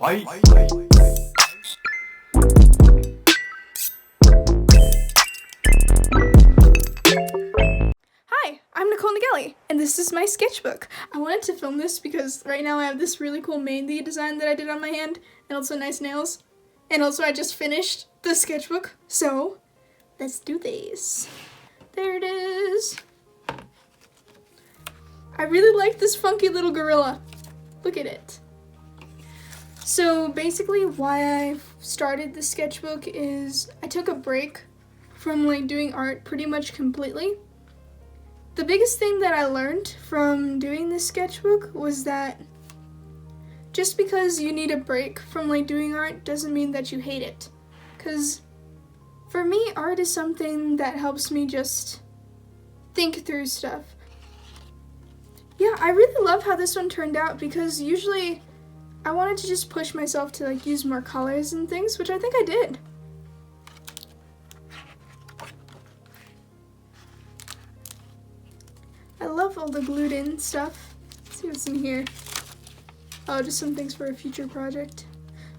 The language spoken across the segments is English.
Hi, I'm Nicole Nageli, and this is my sketchbook. I wanted to film this because right now I have this really cool mehndi design that I did on my hand, and also nice nails. And also I just finished the sketchbook, so let's do this. There it is. I really like this funky little gorilla. Look at it. So basically why I started the sketchbook is I took a break from doing art pretty much completely. The biggest thing that I learned from doing this sketchbook was that just because you need a break from doing art doesn't mean that you hate it. Because for me, art is something that helps me just think through stuff. Yeah, I really love how this one turned out because usually I wanted to just push myself to use more colors and things, which I think I did. I love all the glued in stuff. Let's see what's in here. Oh, just some things for a future project.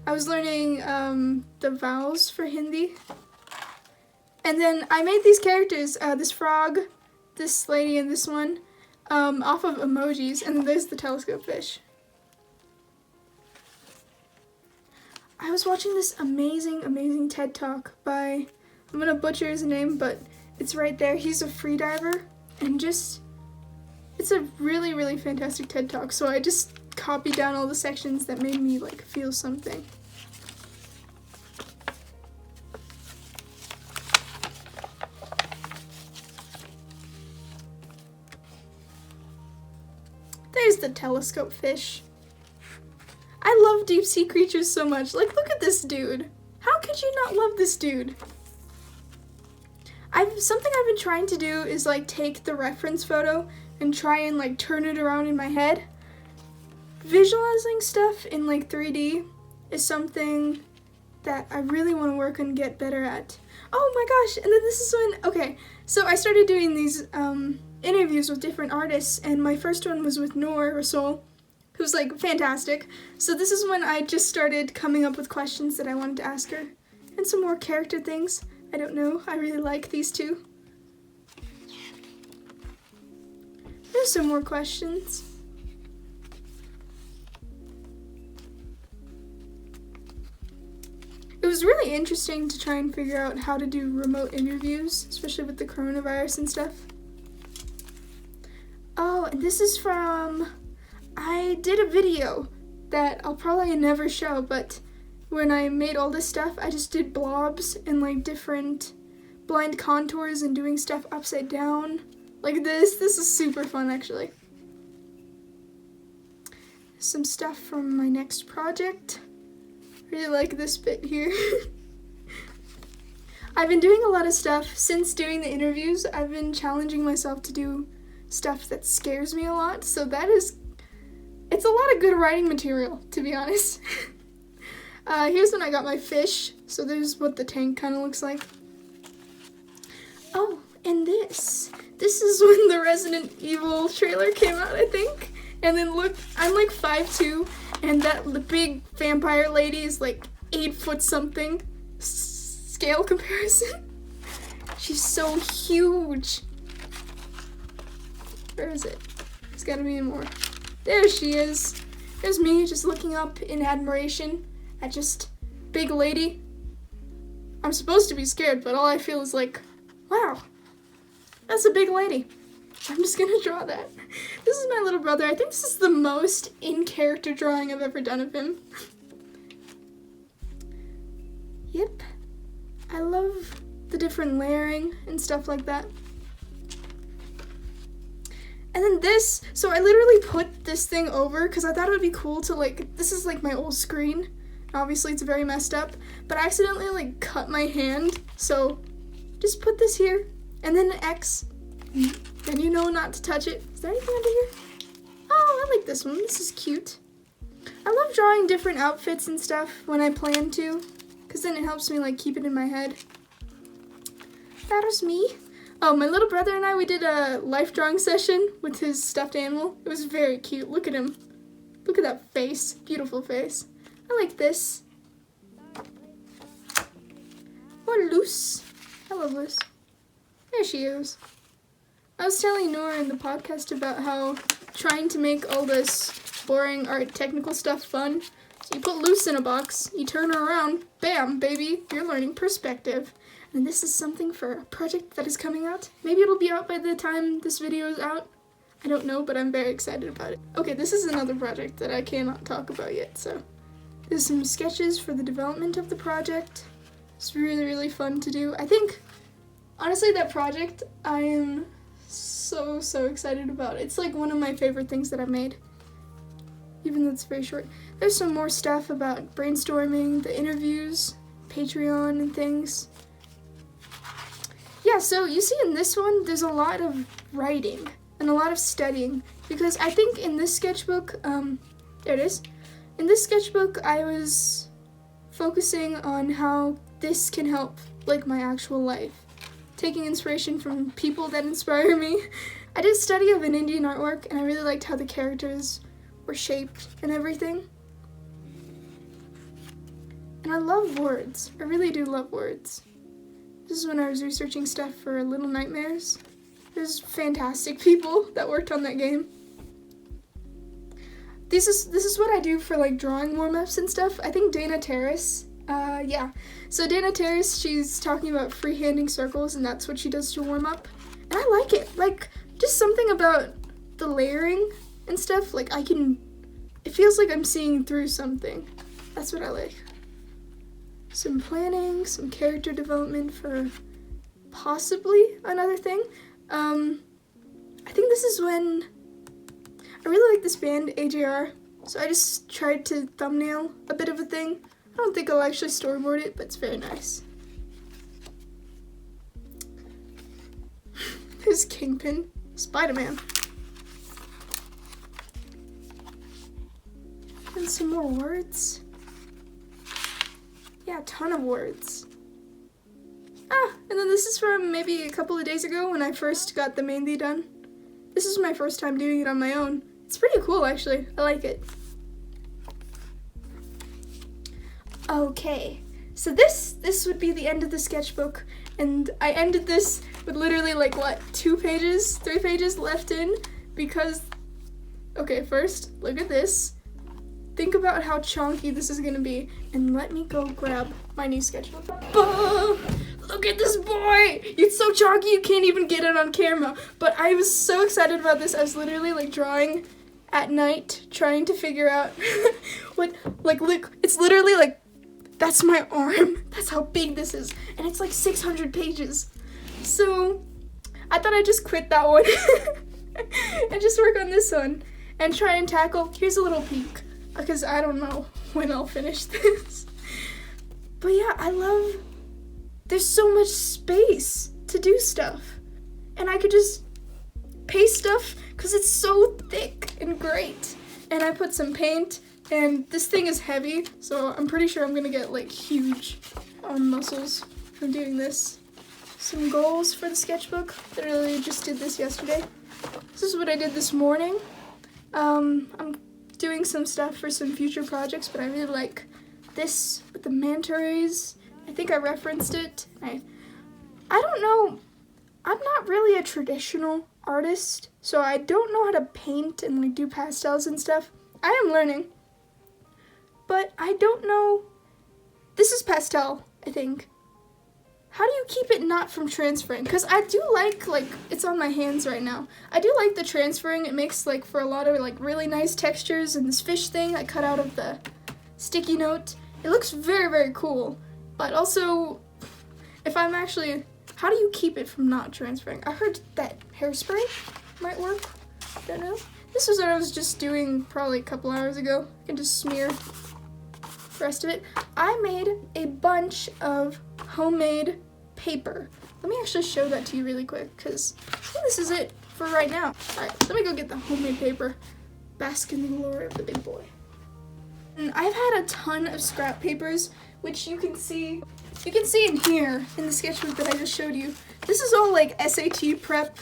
I was learning the vowels for Hindi. And then I made these characters, this frog, this lady, and this one, off of emojis, and then there's the telescope fish. I was watching this amazing TED Talk by, I'm gonna butcher his name, but it's right there. He's a freediver, and it's a really fantastic TED Talk, so I just copied down all the sections that made me feel something. There's the telescope fish. I love deep sea creatures so much. Look at this dude. How could you not love this dude? Something I've been trying to do is take the reference photo and try and turn it around in my head. Visualizing stuff in 3D is something that I really want to work and get better at. Oh my gosh, and then this is when, okay, so I started doing these interviews with different artists, and my first one was with Noor Rasool, who's fantastic. So this is when I just started coming up with questions that I wanted to ask her, and some more character things. I don't know, I really like these two. There's some more questions. It was really interesting to try and figure out how to do remote interviews, especially with the coronavirus and stuff. Oh, and this is from, I did a video that I'll probably never show, but when I made all this stuff, I just did blobs and different blind contours and doing stuff upside down. Like this. This is super fun, actually. Some stuff from my next project. Really like this bit here. I've been doing a lot of stuff since doing the interviews. I've been challenging myself to do stuff that scares me a lot, so it's a lot of good writing material, to be honest. Here's when I got my fish, so there's what the tank kind of looks like. Oh, and this is when the Resident Evil trailer came out, I think. And then look, I'm 5'2", and the big vampire lady is 8 foot something. Scale comparison. She's so huge. Where is it? There's gotta be more. There she is. There's me just looking up in admiration at just big lady. I'm supposed to be scared, but all I feel is wow, that's a big lady. I'm just gonna draw that. This is my little brother. I think this is the most in-character drawing I've ever done of him. Yep. I love the different layering and stuff like that. And then this, so I literally put this thing over because I thought it would be cool to this is my old screen. Obviously it's very messed up, but I accidentally cut my hand, so just put this here, and then an X, then you know not to touch it. Is there anything under here? Oh, I like this one. This is cute. I love drawing different outfits and stuff when I plan to, because then it helps me keep it in my head. That was me. Oh, my little brother and I, we did a life drawing session with his stuffed animal. It was very cute. Look at him. Look at that face. Beautiful face. I like this. Or Luce. I love Luce. There she is. I was telling Nora in the podcast about how trying to make all this boring art technical stuff fun. So you put Luce in a box, you turn her around, bam, baby, you're learning perspective. And this is something for a project that is coming out. Maybe it'll be out by the time this video is out. I don't know, but I'm very excited about it. Okay, this is another project that I cannot talk about yet, so. There's some sketches for the development of the project. It's really, really fun to do. I think, honestly, that project, I am so excited about. It's like one of my favorite things that I've made, even though it's very short. There's some more stuff about brainstorming, the interviews, Patreon, and things. Yeah, so you see in this one, there's a lot of writing and a lot of studying, because I think in this sketchbook, there it is. In this sketchbook, I was focusing on how this can help, like, my actual life. Taking inspiration from people that inspire me. I did a study of an Indian artwork, and I really liked how the characters were shaped and everything. And I love words. I really do love words. This is when I was researching stuff for Little Nightmares. There's fantastic people that worked on that game. This is what I do for, like, drawing warm-ups and stuff. I think Dana Terrace, yeah. So Dana Terrace, she's talking about freehanding circles, and that's what she does to warm up. And I like it. Like, just something about the layering and stuff. Like, it feels like I'm seeing through something. That's what I like. Some planning, some character development for possibly another thing. I think this is when I really like this band, AJR, so I just tried to thumbnail a bit of a thing. I don't think I'll actually storyboard it, but it's very nice. There's Kingpin, Spider-Man. And some more words. Yeah, a ton of words. And then this is from maybe a couple of days ago when I first got the mainly done. This is my first time doing it on my own. It's pretty cool, actually. I like it. Okay, so this would be the end of the sketchbook, and I ended this with literally, like, what, 2 pages, 3 pages left in, because, okay, first, look at this. Think about how chonky this is gonna be, and let me go grab my new sketchbook. Look at this boy! It's so chonky you can't even get it on camera, but I was so excited about this. I was literally, like, drawing at night, trying to figure out what, like, look, it's literally, like, that's my arm. That's how big this is, and it's, like, 600 pages. So, I thought I'd just quit that one and just work on this one and try and tackle, here's a little peek, because I don't know when I'll finish this. But yeah, I love, there's so much space to do stuff. And I could just paste stuff because it's so thick and great. And I put some paint, and this thing is heavy, so I'm pretty sure I'm gonna get, like, huge muscles from doing this. Some goals for the sketchbook. Literally just did this yesterday. This is what I did this morning. I'm doing some stuff for some future projects, but I really like this with the manta rays. I think I referenced it. I don't know. I'm not really a traditional artist, so I don't know how to paint and, like, do pastels and stuff. I am learning, but I don't know. This is pastel, I think. How do you keep it not from transferring? Because I do like, it's on my hands right now. I do like the transferring. It makes, like, for a lot of, like, really nice textures. And this fish thing I cut out of the sticky note, it looks very, very cool. But also, if I'm actually, how do you keep it from not transferring? I heard that hairspray might work. I don't know. This was what I was just doing probably a couple hours ago. I can just smear the rest of it. I made a bunch of homemade paper. Let me actually show that to you really quick, because I think this is it for right now. Alright, let me go get the homemade paper. Bask in the glory of the big boy. And I've had a ton of scrap papers, which you can see in here in the sketchbook that I just showed you. This is all, like, SAT prep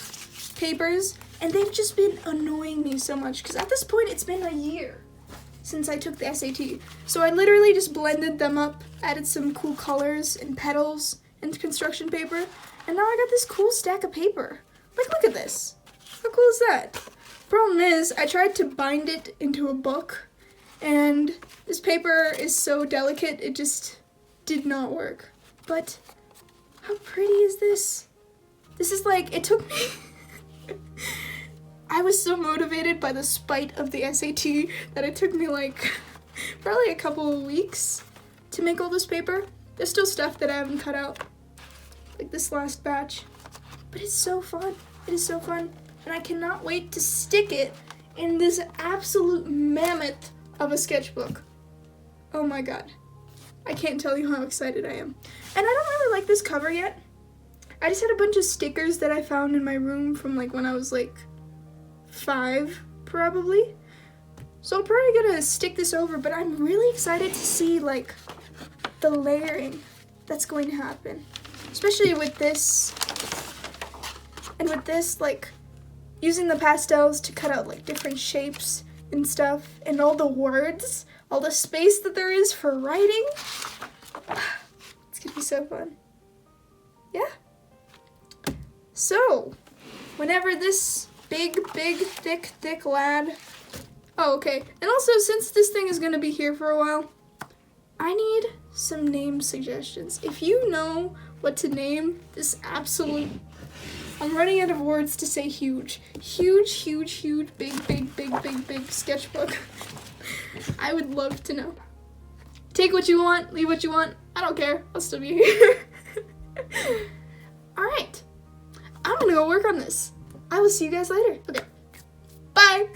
papers, and they've just been annoying me so much, because at this point it's been a year since I took the SAT. So I literally just blended them up, added some cool colors and petals and construction paper, and now I got this cool stack of paper. Like, look at this. How cool is that? Problem is, I tried to bind it into a book, and this paper is so delicate, it just did not work. But how pretty is this? This is like, it took me... I was so motivated by the spite of the SAT that it took me like probably a couple of weeks to make all this paper. There's still stuff that I haven't cut out, like this last batch. But it's so fun. It is so fun. And I cannot wait to stick it in this absolute mammoth of a sketchbook. Oh my god. I can't tell you how excited I am. And I don't really like this cover yet. I just had a bunch of stickers that I found in my room from like when I was like 5 probably. So I'm probably gonna stick this over, but I'm really excited to see like the layering that's going to happen. Especially with this, and with this, like using the pastels to cut out like different shapes and stuff, and all the words, all the space that there is for writing. It's gonna be so fun. Yeah. So, whenever this big, thick lad... Oh, okay. And also, since this thing is gonna be here for a while, I need some name suggestions. If you know what to name this absolute... I'm running out of words to say huge. Huge, big sketchbook. I would love to know. Take what you want, leave what you want. I don't care. I'll still be here. Alright. I'm gonna go work on this. I will see you guys later. Okay. Bye.